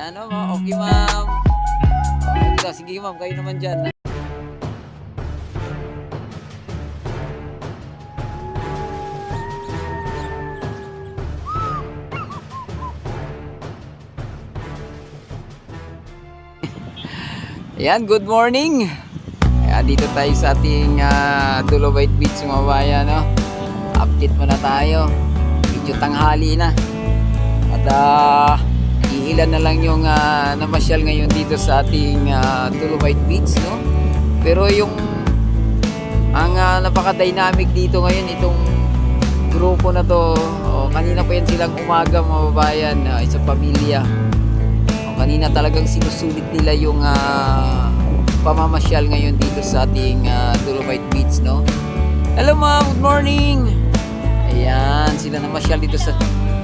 Ayan o, okay ma'am. Dito, sige ma'am, kayo naman dyan. Ayan, good morning. Ayan, dito tayo sa ating Dolomite Beach mga bayan, no? Update muna tayo. Medyo tanghali na. At iilan na lang yung namasyal ngayon dito sa ating Dolomite Beach, no? Pero yung ang napaka-dynamic dito ngayon, itong grupo na to, kanina pa yan silang umaga mga bayan, isang pamilya. Kanina talagang sinusulit nila yung pamamasyal ngayon dito sa ating Dolomite Beach, no? Hello ma'am, good morning. Ayan, sila namasyal dito sa...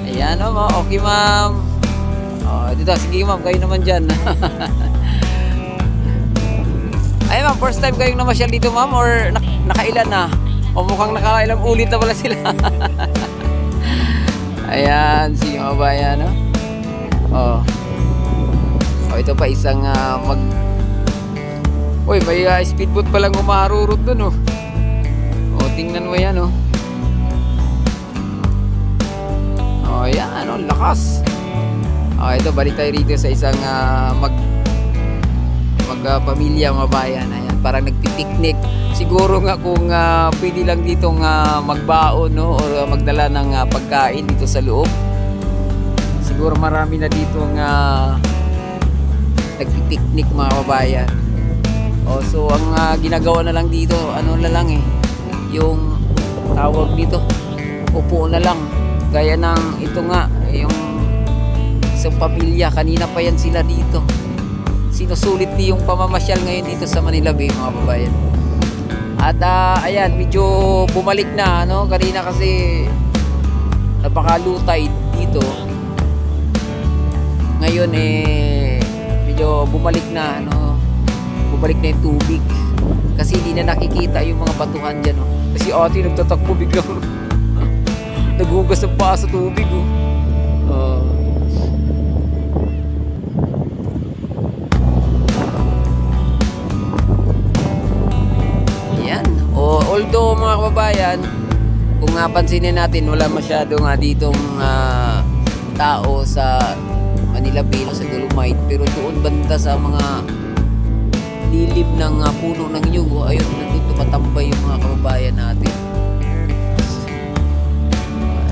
Ayan, oh, okay ma'am. Dito, sige ma'am, kayo naman dyan. Ayan ma'am, first time kayong namasyal dito ma'am or nakailan na? O mukhang nakailang ulit na pala sila. Ayan, sige mga bayan, no? Ito pa isang Uy, may speedboat palang umarurot dun, oh. Tingnan mo yan, oh. Yan, oh, lakas. Ito, balik tayo rito sa isang magpamilya, mga bayan. Ayan, parang nagpipiknik. Siguro nga kung pwede lang ditong magbaon, no, or magdala ng pagkain dito sa loob. Siguro marami na ditong nagpipiknik mga kabayan. So ang ginagawa na lang dito, ano na lang yung tawag dito, upo na lang. Gaya ng ito nga, yung sa pamilya, kanina pa yan sila dito. Sinusulit ni yung pamamasyal ngayon dito sa Manila Bay mga kabayan. At ayan, medyo bumalik na, no? Kanina kasi napakalutay dito. Ngayon medyo bumalik na, ano, bumalik na yung tubig kasi hindi na nakikita yung mga batuhan dyan, no? Kasi ate nagtatakbo biglang naghugas ng paa sa tubig, oh. Yan, although mga kababayan, kung pansinin natin wala masyado nga ditong tao sa Manila Bay, sa Dolomite, pero doon banda sa mga lilim ng puno ng nyug, ayun, nandun tumatambay yung mga kababayan natin.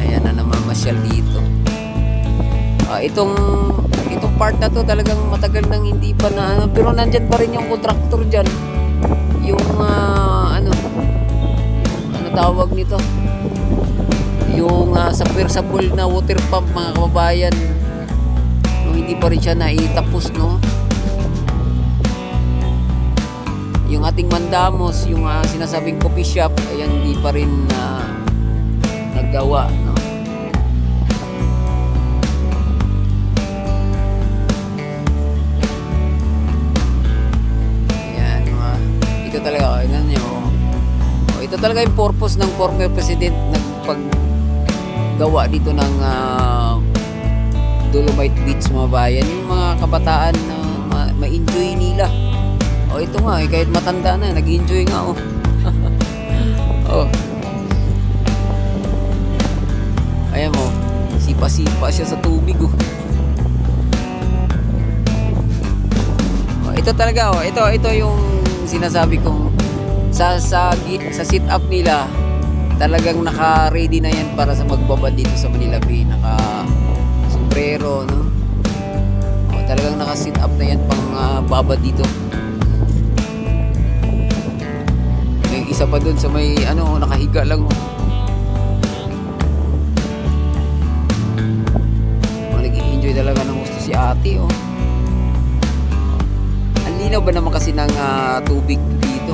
Ayan na namamasyal dito. Itong part na to talagang matagal nang hindi pa na, pero nandyan pa rin yung contractor dyan, yung ano tawag nito, yung submersible na water pump mga kababayan. Hindi pa rin siya naitapos, no? Yung ating mandamos, yung sinasabing coffee shop, ayan, hindi pa rin naggawa, no? Ayan, ito talaga, ito talaga yung purpose ng former president nagpaggawa dito ng Dolomite Beach mga bayan, yung mga kabataan na ma-enjoy nila. Ito nga, kahit matanda na, nag-enjoy nga, ayan mo, sipa-sipa siya sa tubig, ito talaga, ito yung sinasabi kong sa sit up nila, talagang naka-ready na yan para sa magbabad dito sa Manila Bay. Sombrero, no? Talagang naka-sit up na yan pang babad dito. May isa pa dun sa may nakahiga lang, nag-i-enjoy talaga ng gusto si ate, Ang linaw ba naman kasi ng tubig dito,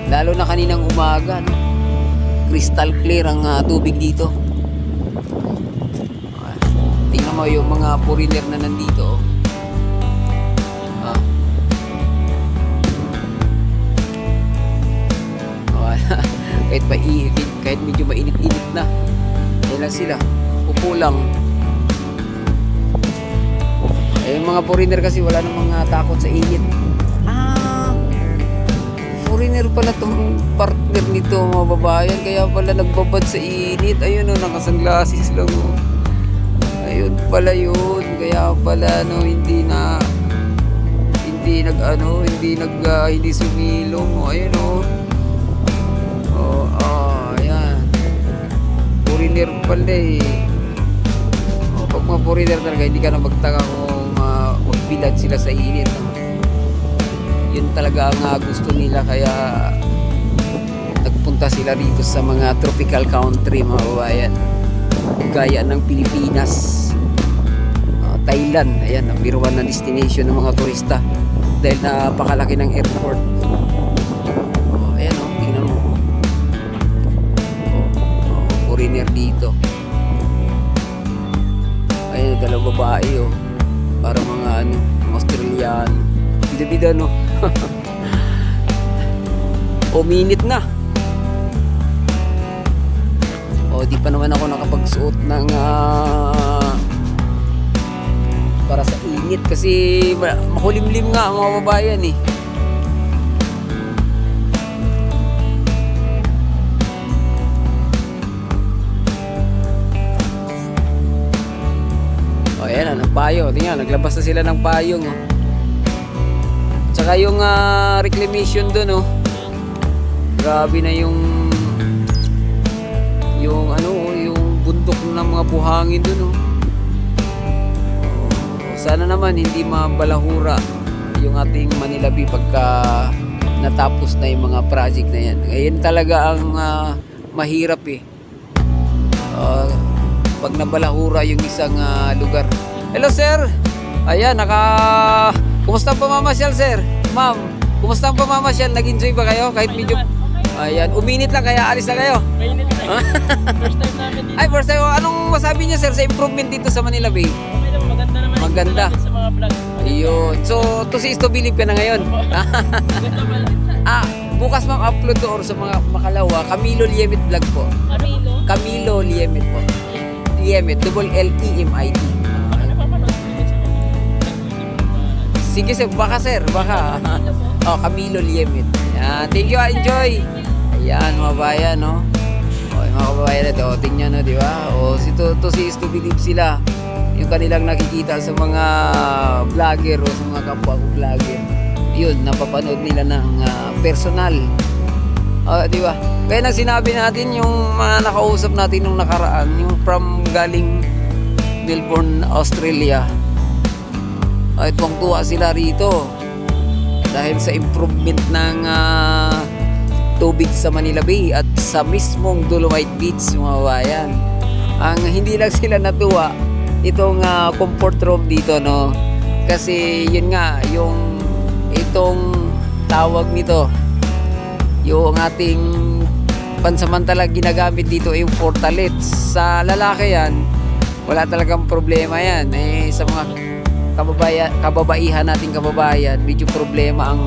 lalo na kaninang umaga, no? Crystal clear ang tubig dito. Tingnan mo yung mga foreigner na nandito, kahit medyo mainit-init na, kailan sila upo lang. Yung mga foreigner kasi wala namang takot sa init. Foreigner pala tong partner nito mga babayan, kaya pala nagbabad sa init. Ayun nakasunglasses lang ayun pala yun, kaya pala hindi sumilong ayun ayan, foreigner pala pag mga foreigner talaga hindi ka na magtaka kung magbilad sila sa init yun talaga ang gusto nila, kaya nagpunta sila rito sa mga tropical country mga babayan, gaya ng Pilipinas, Thailand. Ayan, ang biruan na destination ng mga turista dahil napakalaki ng airport. Ayan tingnan mo. Foreigner dito. Ayan, dalawang babae para mga Australian. Bida-bida minute na. Di pa naman ako nakapagsuot ng para sa init kasi makulimlim nga ang mga babayan ayan ang payo. Tingnan, naglabas na sila ng payong tsaka yung reclamation dun grabe na yung bundok ng mga buhangin dun sana naman hindi mabalahura yung ating Manila Bay pagka natapos na yung mga project na yan. Ngayon talaga ang mahirap pag nabalahura yung isang lugar. Hello sir, ayan kumusta ang pamamasyal sir? Ma'am, kumusta ang pamamasyal? Nag-enjoy ba kayo kahit medyo ayan, uminit lang kaya alis na kayo? Mainit lang. First time namin dito. Ay, first time. Anong masabi niyo sir sa improvement dito sa Manila Bay? Okay naman, maganda naman. Maganda. Sa mga vlog. Ayun. So, to see is to believe ka na ngayon. Maganda pala. Bukas mag-upload doon sa mga makalawa. Camilo Liemet vlog po. Camilo? Camilo Liemet po. Liemet. L-E-M-I-T. Ano pa pala? Sige sir, baka sir. Baka. Camilo Liemet. Ayan. Thank you. Enjoy. Ayan, mga bayan, mga kababayan na ito, tingnan di ba? To see is to believe sila. Yung kanilang nakikita sa mga vlogger o sa mga kapwa ko vlogger. Yun, napapanood nila ng personal. Di ba? Kaya nang sinabi natin yung mga nakausap natin nung nakaraan, yung from galing Melbourne, Australia. Tuwang-tuwa sila rito. Dahil sa improvement ng tubig sa Manila Bay at sa mismong Dolomite Beach mga bayan. Ang hindi lang sila natuwa itong comfort room dito kasi yun nga yung itong tawag nito yung ating pansamantala ginagamit dito yung portalet. Sa lalaki yan wala talagang problema yan sa mga kababaihan nating kababayan medyo problema ang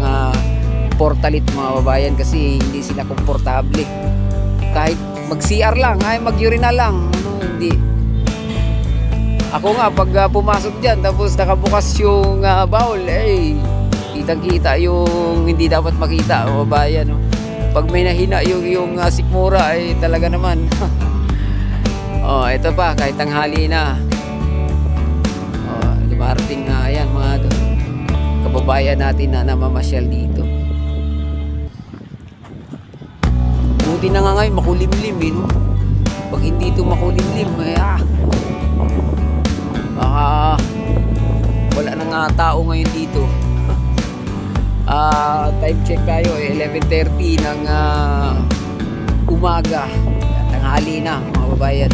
portalit mga babayan kasi hindi sila komportable kahit mag-CR lang mag-urinal lang hindi. Ako nga pag pumasok dyan tapos nakabukas yung bowl kitang kita yung hindi dapat makita mga babayan pag may nahina yung sikmura talaga naman ito pa kahit tanghali na dumarating ayan mga kababayan natin na namamasyal dito. Buti na nga ngayon makulimlim pag hindi ito makulimlim baka wala na nga tao ngayon dito. Time check tayo 11:30 ng umaga, tanghali na mga babayan.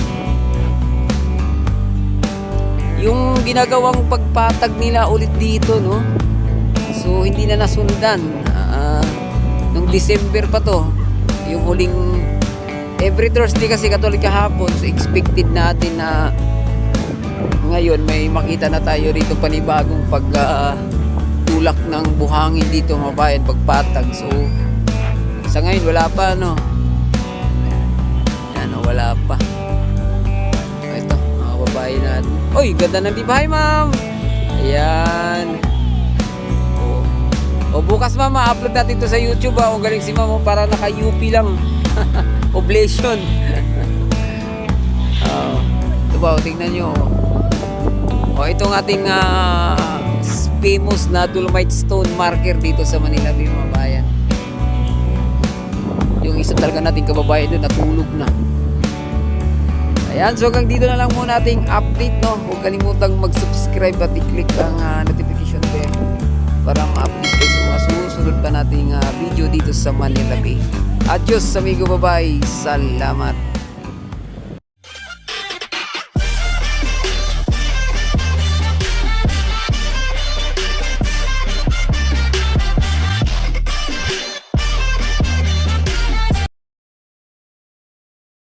Yung ginagawang pagpatag nila ulit dito so hindi na nasundan nung December pa to yung huling every Thursday kasi katulad kahapon so expected natin na ngayon may makita na tayo rito panibagong tulak ng buhangin dito mga bayan pagpatag. So sa ngayon wala pa wala pa. Ito mga babae natin. Oy, ganda ng tibahay ma'am. Ayan. O bukas mama, upload natin to sa YouTube ha. O galing si mama, para naka-UP lang. Oblation. Ito ba, o, tingnan nyo. O itong ating famous na Dolomite Stone marker dito sa Manila Bay, mga bayan. Yung isa talaga nating kababayan doon, natulog na. Ayan, so hanggang dito na lang muna ating update, no? Huwag kalimutang mag-subscribe at i-click ang notification bell para ma-update kayo sa mga susunod pa nating video dito sa Manila Bay. Adios amigo, bye-bye. Salamat.